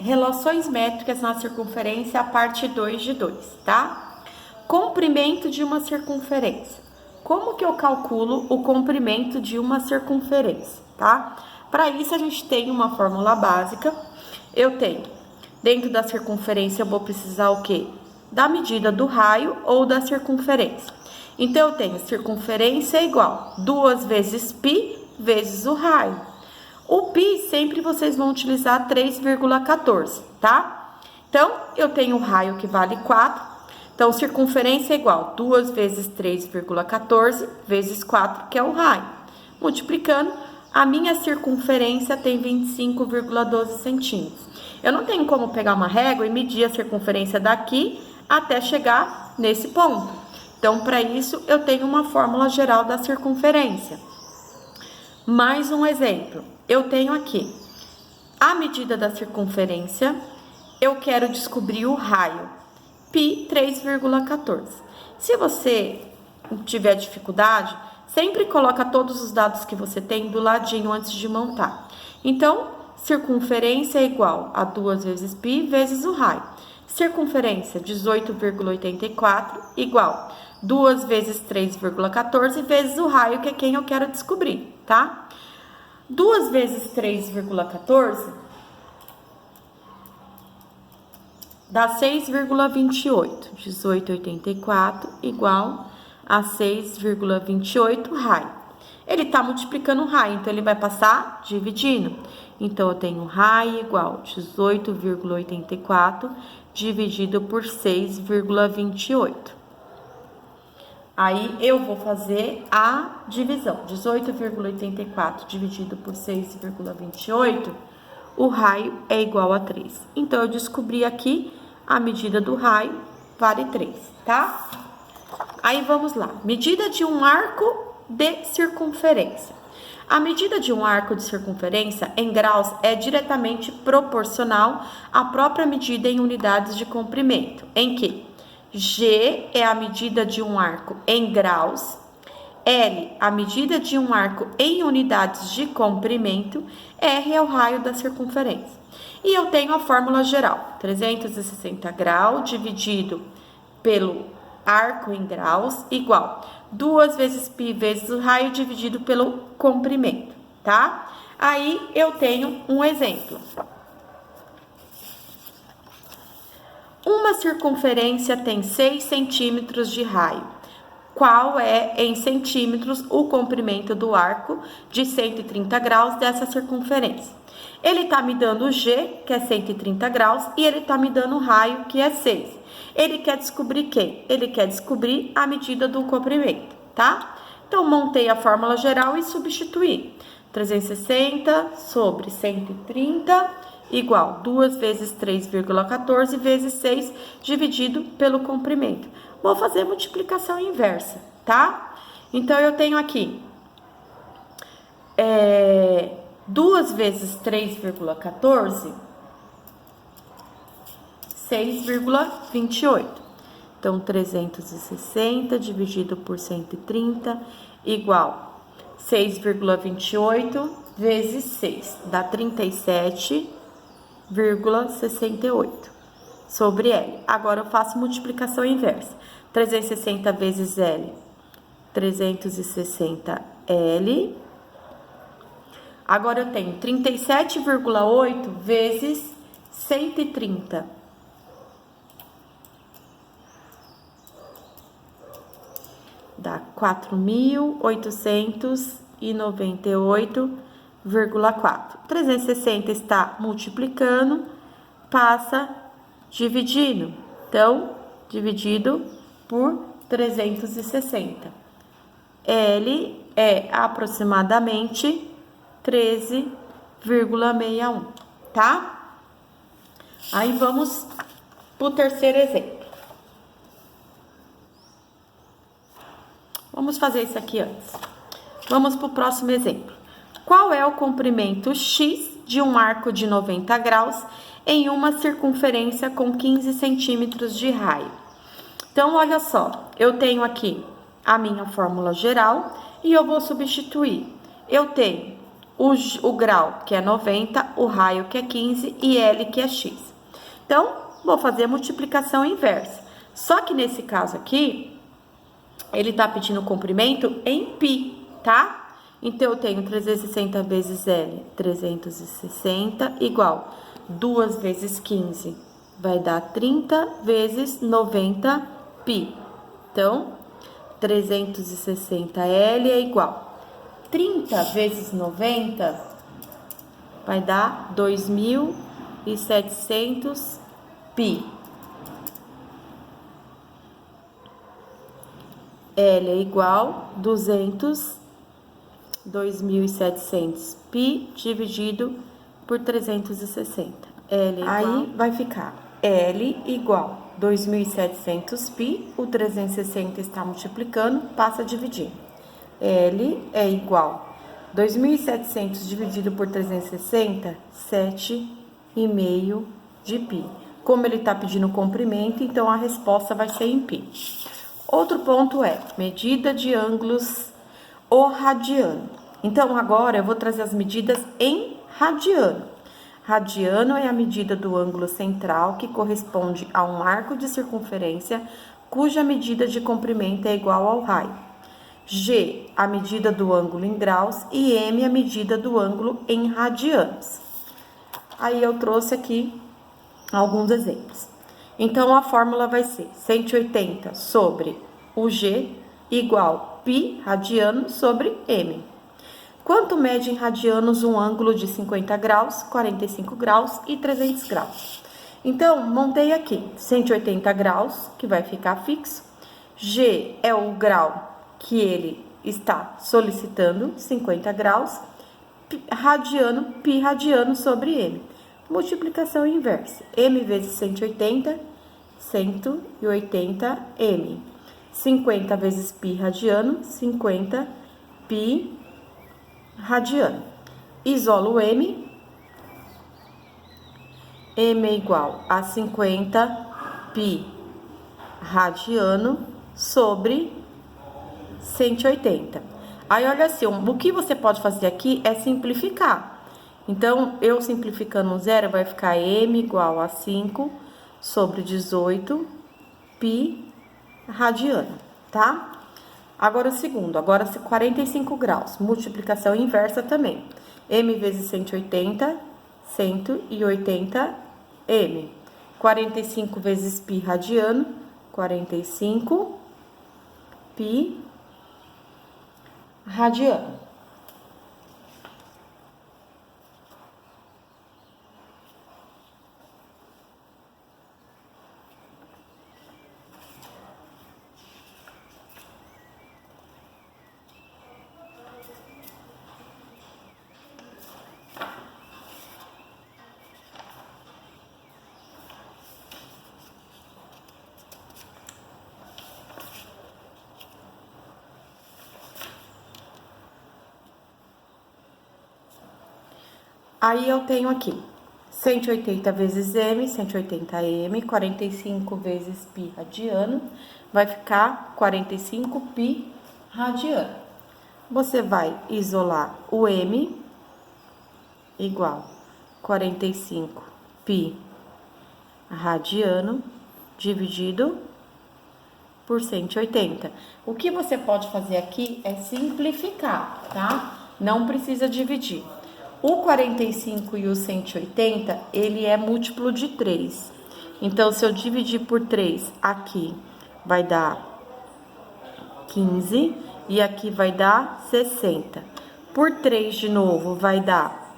Relações métricas na circunferência, a parte 2 de 2, tá? Comprimento de uma circunferência. Como que eu calculo o comprimento de uma circunferência, tá? Para isso, a gente tem uma fórmula básica. Eu tenho, dentro da circunferência, eu vou precisar o quê? Da medida do raio ou da circunferência. Então, eu tenho circunferência igual 2 vezes π vezes o raio. O π sempre vocês vão utilizar 3,14, tá? Então, eu tenho o raio que vale 4. Então, circunferência é igual 2 vezes 3,14 vezes 4, que é o raio. Multiplicando, a minha circunferência tem 25,12 centímetros. Eu não tenho como pegar uma régua e medir a circunferência daqui até chegar nesse ponto. Então, para isso, eu tenho uma fórmula geral da circunferência. Mais um exemplo. Eu tenho aqui a medida da circunferência, eu quero descobrir o raio, π 3,14. Se você tiver dificuldade, sempre coloca todos os dados que você tem do ladinho antes de montar. Então, circunferência é igual a 2 vezes π vezes o raio. Circunferência, 18,84, igual 2 vezes 3,14 vezes o raio, que é quem eu quero descobrir, tá? 2 vezes 3,14 dá 6,28. 18,84 igual a 6,28 raio. Ele tá multiplicando o raio, então ele vai passar dividindo. Então, eu tenho raio igual 18,84 dividido por 6,28. Aí, eu vou fazer a divisão. 18,84 dividido por 6,28, o raio é igual a 3. Então, eu descobri aqui a medida do raio, vale 3, tá? Aí, vamos lá. Medida de um arco de circunferência. A medida de um arco de circunferência em graus é diretamente proporcional à própria medida em unidades de comprimento, em que G é a medida de um arco em graus, L a medida de um arco em unidades de comprimento, R é o raio da circunferência. E eu tenho a fórmula geral, 360 graus dividido pelo arco em graus, igual 2 vezes π vezes o raio dividido pelo comprimento, tá? Aí, eu tenho um exemplo. Uma circunferência tem 6 centímetros de raio. Qual é, em centímetros, o comprimento do arco de 130 graus dessa circunferência? Ele tá me dando o G, que é 130 graus, e ele tá me dando o raio, que é 6. Ele quer descobrir quem? Ele quer descobrir a medida do comprimento, tá? Então, montei a fórmula geral e substituí. 360 sobre 130 igual 2 vezes 3,14 vezes 6 dividido pelo comprimento. Vou fazer multiplicação inversa, tá? Então, eu tenho aqui 2 vezes 3,14, 6,28. Então, 360 dividido por 130 igual 6,28 vezes 6, dá 37,68 sobre L. Agora, eu faço multiplicação inversa. 360 vezes L, 360L. Agora, eu tenho 37,8 vezes 130. Dá 4.898,4. 360 está multiplicando, passa dividindo. Então, dividido por 360. L é aproximadamente 13,61, tá? Aí, vamos para o terceiro exemplo. Vamos fazer isso aqui antes. Vamos para o próximo exemplo. Qual é o comprimento X de um arco de 90 graus em uma circunferência com 15 centímetros de raio? Então, olha só, eu tenho aqui a minha fórmula geral e eu vou substituir. Eu tenho o grau, que é 90, o raio, que é 15, e L, que é X. Então, vou fazer a multiplicação inversa. Só que nesse caso aqui, ele tá pedindo o comprimento em π, tá? Então, eu tenho 360 vezes L, 360, igual 2 vezes 15, vai dar 30 vezes 90 π. Então, 360 L é igual 30 vezes 90, vai dar 2.700 π. L é igual 2.700 π dividido por 360. L é igual... Aí vai ficar L igual 2.700 π, o 360 está multiplicando, passa a dividir. L é igual 2.700 dividido por 360, 7,5 de π. Como ele está pedindo comprimento, então a resposta vai ser em π. Outro ponto é medida de ângulos o radiano. Então, agora eu vou trazer as medidas em radiano. Radiano é a medida do ângulo central, que corresponde a um arco de circunferência, cuja medida de comprimento é igual ao raio. G, a medida do ângulo em graus, e M, a medida do ângulo em radianos. Aí eu trouxe aqui alguns exemplos. Então, a fórmula vai ser 180 sobre o G igual π radiano sobre M. Quanto mede em radianos um ângulo de 50 graus, 45 graus e 300 graus? Então, montei aqui 180 graus, que vai ficar fixo. G é o grau que ele está solicitando, 50 graus. Radiano, π radiano sobre M. Multiplicação inversa. M vezes 180, 180 M. 50 vezes π radiano, 50 π radiano. Isolo M. M é igual a 50 π radiano sobre 180. Aí, olha assim, o que você pode fazer aqui é simplificar. Então, eu simplificando um zero, vai ficar M igual a 5 sobre 18 π radiano, tá? Agora o segundo, agora 45 graus, multiplicação inversa também. M vezes 180, 180 M. 45 vezes π radiano, 45 π radiano. Aí, eu tenho aqui 180 vezes M, 180 M, 45 vezes π radiano, vai ficar 45 π radiano. Você vai isolar o M igual 45 π radiano dividido por 180. O que você pode fazer aqui é simplificar, tá? Não precisa dividir. O 45 e o 180, ele é múltiplo de 3. Então, se eu dividir por 3, aqui vai dar 15 e aqui vai dar 60. Por 3 de novo, vai dar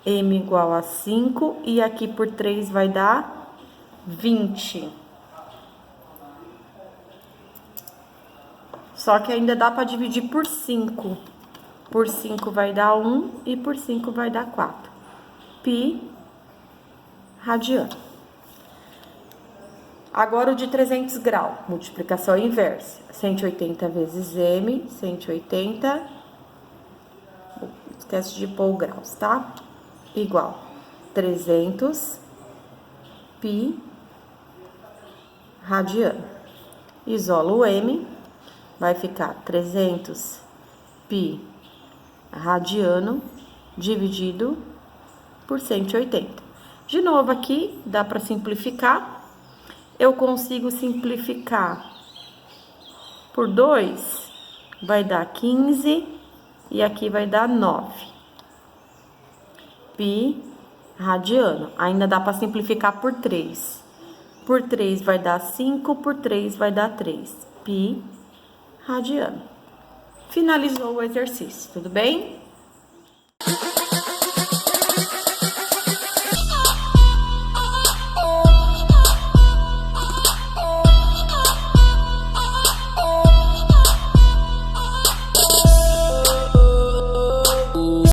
M igual a 5 e aqui por 3 vai dar 20. Só que ainda dá para dividir por 5. Por 5 vai dar 1 e por 5 vai dar 4. Π radiano. Agora o de 300 graus, multiplicação inversa. 180 vezes M, 180, esquece de pôr o graus, tá? Igual 300 π radiano. Isolo o M, vai ficar 300 π radiano dividido por 180. De novo aqui, dá para simplificar. Eu consigo simplificar por 2, vai dar 15, e aqui vai dar 9. Pi radiano. Ainda dá para simplificar por 3. Por 3 vai dar 5, por 3 vai dar 3. Pi radiano. Finalizou o exercício, tudo bem?